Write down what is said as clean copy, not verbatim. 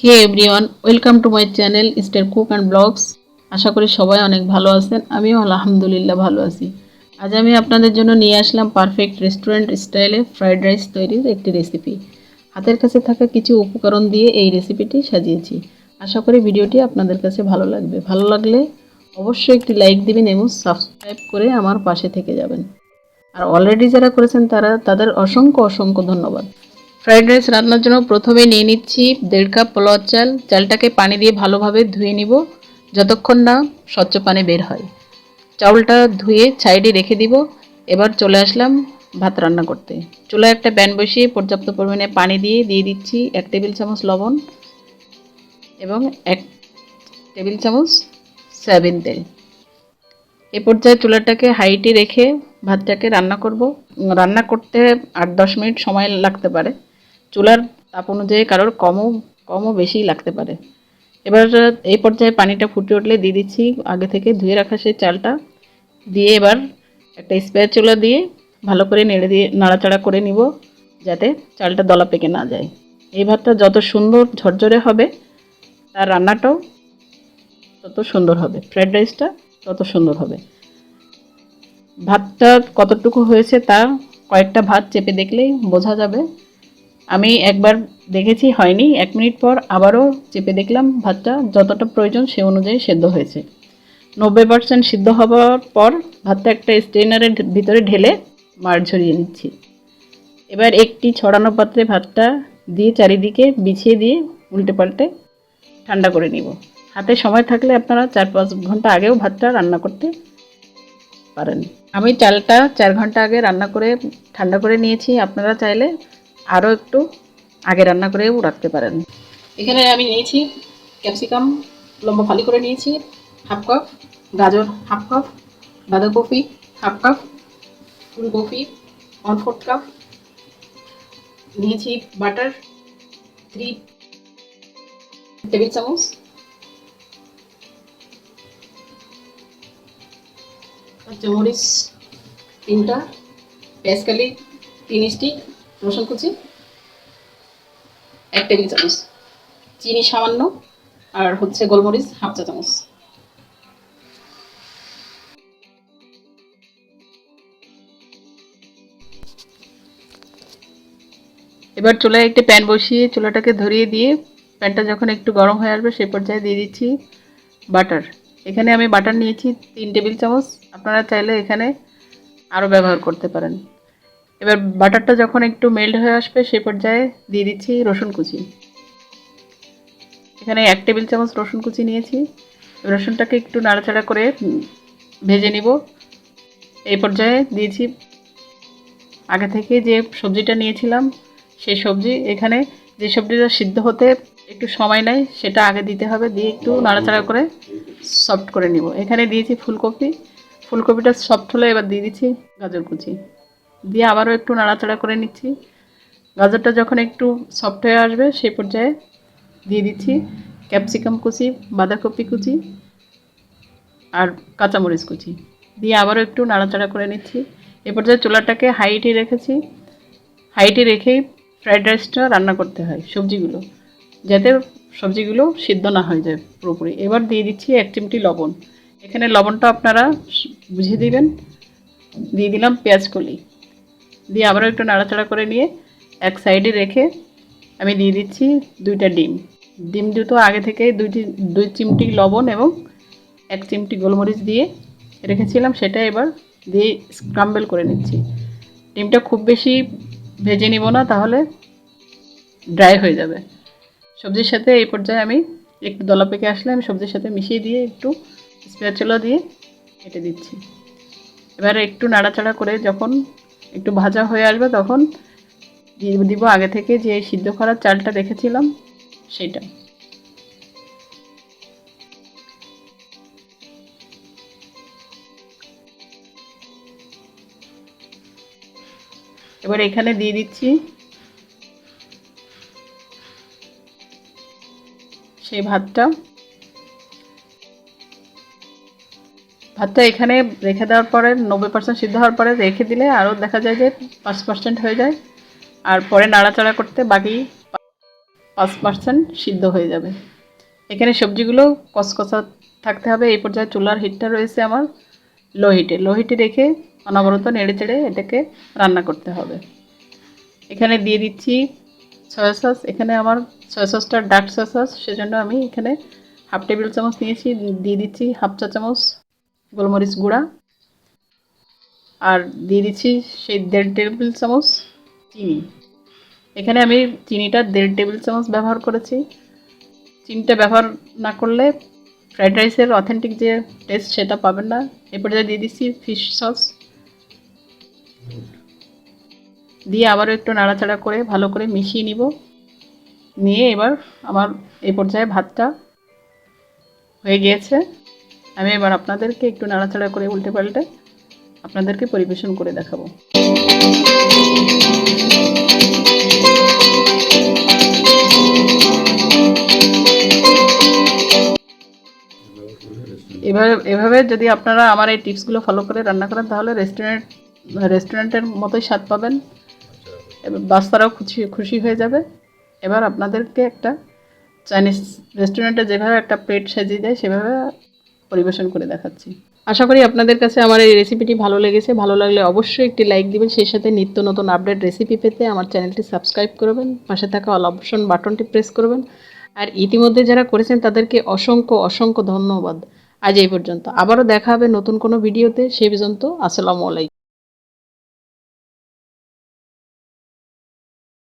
Hey everyone, welcome to my channel star cook and blogs. আশা করি সবাই অনেক ভালো আছেন। আমিও আলহামদুলিল্লাহ ভালো আছি। আজ আমি আপনাদের জন্য নিয়ে আসলাম পারফেক্ট রেস্টুরেন্ট স্টাইলে ফ্রাইড রাইস তৈরির একটি রেসিপি। হাতের কাছে থাকা কিছু উপকরণ দিয়ে এই রেসিপিটি সাজিয়েছি। আশা করি ভিডিওটি আপনাদের কাছে ভালো লাগবে। ভালো লাগলে অবশ্যই একটি লাইক দিবেন এবং সাবস্ক্রাইব করে আমার পাশে থেকে যাবেন। আর অলরেডি যারা করেছেন তাদের অসংখ্য অসংখ্য ধন্যবাদ। ফ্রাইড রাইস রান্নার জন্য প্রথমে নিয়ে নিচ্ছি 1.5 কাপ পোলাওয়ার চাল। চালটাকে পানি দিয়ে ভালোভাবে ধুয়ে নিব যতক্ষণ না স্বচ্ছ পানি বের হয়। চাউলটা ধুয়ে সাইডে রেখে দিব। এবার চলে আসলাম ভাত রান্না করতে। চুলায় একটা প্যান বসিয়ে পর্যাপ্ত পরিমাণে পানি দিয়ে দিচ্ছি 1 টেবিল চামচ লবণ এবং 1 টেবিল চামচ সয়াবিন তেল। এ পর্যায়ে চুলাটাকে হাইটে রেখে ভাতটাকে রান্না করব। রান্না করতে 8-10 মিনিট সময় লাগতে পারে। চুলার তাপ অনুযায়ী কারোর কমও বেশি লাগতে পারে। এবার এই পর্যায়ে পানিটা ফুটে উঠলে দিয়ে দিচ্ছি আগে থেকে ধুয়ে রাখা সেই চালটা। দিয়ে এবার একটা স্প্যাচুলা দিয়ে ভালো করে নাড়াচাড়া করে নিব যাতে চালটা দলা পেকে না যায়। এই ভাতটা যত সুন্দর ঝরঝরে হবে তার রান্নাটাও তত সুন্দর হবে, ফ্রাইড রাইসটা তত সুন্দর হবে। ভাতটা কতটুকু হয়েছে তা কয়েকটা ভাত চেপে দেখলেই বোঝা যাবে। আমি একবার দেখেছি হয়নি, 1 মিনিট পর আবারও চেপে দেখলাম ভাতটা যতটা প্রয়োজন সে অনুযায়ী সেদ্ধ হয়েছে। 90% সিদ্ধ হওয়ার পর ভাতটা একটা স্ট্রেনারের ভিতরে ঢেলে মাড় ঝরিয়ে নিচ্ছি। এবার একটি ছড়ানো পাত্রে ভাতটা দিয়ে চারিদিকে বিছিয়ে দিয়ে উল্টে পাল্টে ঠান্ডা করে নিব। হাতে সময় থাকলে আপনারা 4-5 ঘন্টা আগেও ভাতটা রান্না করতে পারেন। আমি চালটা 4 ঘন্টা আগে রান্না করে ঠান্ডা করে নিয়েছি। আপনারা চাইলে আরও একটু আগে রান্না করেও রাখতে পারেন। এখানে আমি নিয়েছি ক্যাপসিকাম লম্বা ফালি করে নিয়েছি 1/2 কাপ, গাজর 1/2 কাপ, বাঁধাকপি 1/2 কাপ, ফুলকপি 1/4 কাপ, নিয়েছি বাটার 3 টেবিল চামচ, কাঁচামরিচ 3টা, পেঁয়াজকালি 3 স্টিক, রসুন কুচি 1 টেবিল চামচ, চিনি সামান্য, আর গোলমরিচ 1/2 চা চামচ। এবার চুলায় একটি প্যান বসিয়ে চুলাটাকে ধরিয়ে দিয়ে প্যানটা যখন একটু গরম হয়ে আসবে সেই পর্যায়ে দিয়ে দিচ্ছি বাটার। এখানে আমি বাটার নিয়েছি 3 টেবিল চামচ। আপনারা চাইলে এখানে আরও ব্যবহার করতে পারেন। এবার বাটারটা যখন একটু মেল্ট হয়ে আসবে সেই পর্যায়ে দিয়ে দিচ্ছি রসুন কুচি। এখানে 1 টেবিল চামচ রসুন কুচি নিয়েছি। রসুনটাকে একটু নাড়াচাড়া করে ভেজে নিব। এই পর্যায়ে দিয়েছি আগে থেকে যে সবজিটা নিয়েছিলাম সেই সবজি। এখানে যে সবজিটা সিদ্ধ হতে একটু সময় নেয় সেটা আগে দিতে হবে, দিয়ে একটু নাড়াচাড়া করে সফট করে নিব। এখানে দিয়েছি ফুলকপি। ফুলকপিটা সফট হলে এবার দিয়ে দিচ্ছি গাজর কুচি, দিয়ে আবারও একটু নাড়াচাড়া করে নিচ্ছি। গাজরটা যখন একটু সফট হয়ে আসবে সেই পর্যায়ে দিয়ে দিচ্ছি ক্যাপসিকাম কুচি, বাঁধাকপি কুচি আর কাঁচামরিচ কুচি, দিয়ে আবারও একটু নাড়াচাড়া করে নিচ্ছি। এ পর্যায়ে চুলাটাকে হাইটে রেখেই ফ্রাইড রাইসটা রান্না করতে হয় সবজিগুলো, যাতে সবজিগুলো সিদ্ধ না হয়ে যায় পুরোপুরি। এবার দিয়ে দিচ্ছি 1 চিমটি লবণ। এখানে লবণটা আপনারা বুঝে দিবেন। দিয়ে দিলাম পেঁয়াজ কলি, দিয়ে আবারও একটু নাড়াচাড়া করে নিয়ে এক সাইডে রেখে আমি দিয়ে দিচ্ছি 2টা ডিম। ডিম দুটো আগে থেকে 2 চিমটি লবণ এবং 1 চিমটি গোলমরিচ দিয়ে রেখেছিলাম, সেটা এবার দিয়ে স্ক্রাম্বল করে নিচ্ছি। ডিমটা খুব বেশি ভেজে নিব না, তাহলে ড্রাই হয়ে যাবে। সবজির সাথে এই পর্যায়ে আমি একটু দলা পেকে আসলে আমি সবজির সাথে মিশিয়ে দিয়ে একটু স্প্যাচুলা দিয়ে কেটে দিচ্ছি। এবারে একটু নাড়াচাড়া করে যখন একটু ভাজা হয়ে আসবে তখন দিয়ে দিব আগে থেকে যে সিদ্ধ করা চালটা রেখেছিলাম সেটা। এবার এখানে দিয়ে দিচ্ছি সেই ভাতটা এখানে রেখে দেওয়ার পরে 90% সিদ্ধ হওয়ার পরে রেখে দিলে আরও দেখা যায় যে 5% হয়ে যায়। আর পরে নাড়াচাড়া করতে বাকি 5% সিদ্ধ হয়ে যাবে। এখানে সবজিগুলো কসকসা থাকতে হবে। এই পর্যায়ে চুলার হিটটা রয়েছে আমার লো হিটে রেখে অনবরত নেড়ে চেড়ে এটাকে রান্না করতে হবে। এখানে দিয়ে দিচ্ছি সয়া সস। এখানে আমার সয়া সসটা ডার্ক সয়া সস, সেজন্য আমি এখানে হাফ টেবিল চামচ নিয়েছি। দিয়ে দিচ্ছি হাফ চা চামচ গোলমরিচ গুঁড়া, আর দিয়ে দিচ্ছি সেই 1.5 টেবিল চামচ চিনি। এখানে আমি চিনিটা 1.5 টেবিল চামচ ব্যবহার করেছি। চিনিটা ব্যবহার না করলে ফ্রাইড রাইসের অথেন্টিক যে টেস্ট সেটা পাবেন না। এ পর্যায়ে দিয়ে দিচ্ছি ফিশ সস, দিয়ে আবারও একটু নাড়াচাড়া করে ভালো করে মিশিয়ে নিব। নিয়ে এবার আমার এই পর্যায়ে ভাতটা হয়ে গিয়েছে। আমি এবার আপনাদেরকে একটু নাড়াচাড়া করে উল্টে পাল্টে আপনাদেরকে পরিবেশন করে দেখাবো। এভাবে যদি আপনারা আমার এই টিপসগুলো ফলো করে রান্না করেন তাহলে রেস্টুরেন্টের মতোই স্বাদ পাবেন। এবার বাচ্চারাও খুশি হয়ে যাবে। এবার আপনাদেরকে একটা চাইনিজ রেস্টুরেন্টে যেভাবে একটা প্লেট সাজিয়ে দেয় সেভাবে পরিবেশন করে দেখাচ্ছি। আশা করি আপনাদের কাছে আমার এই রেসিপিটি ভালো লেগেছে। ভালো লাগলে অবশ্যই একটি লাইক দিবেন। সেই সাথে নিত্য নতুন আপডেট রেসিপি পেতে আমার চ্যানেলটি সাবস্ক্রাইব করবেন, পাশে থাকা অল অপশন বাটনটি প্রেস করবেন। আর ইতিমধ্যে যারা করেছেন তাদেরকে অসংখ্য ধন্যবাদ। আজ এই পর্যন্ত, আবারও দেখা হবে নতুন কোনো ভিডিওতে। সেই পর্যন্ত আসসালামু আলাইকুম।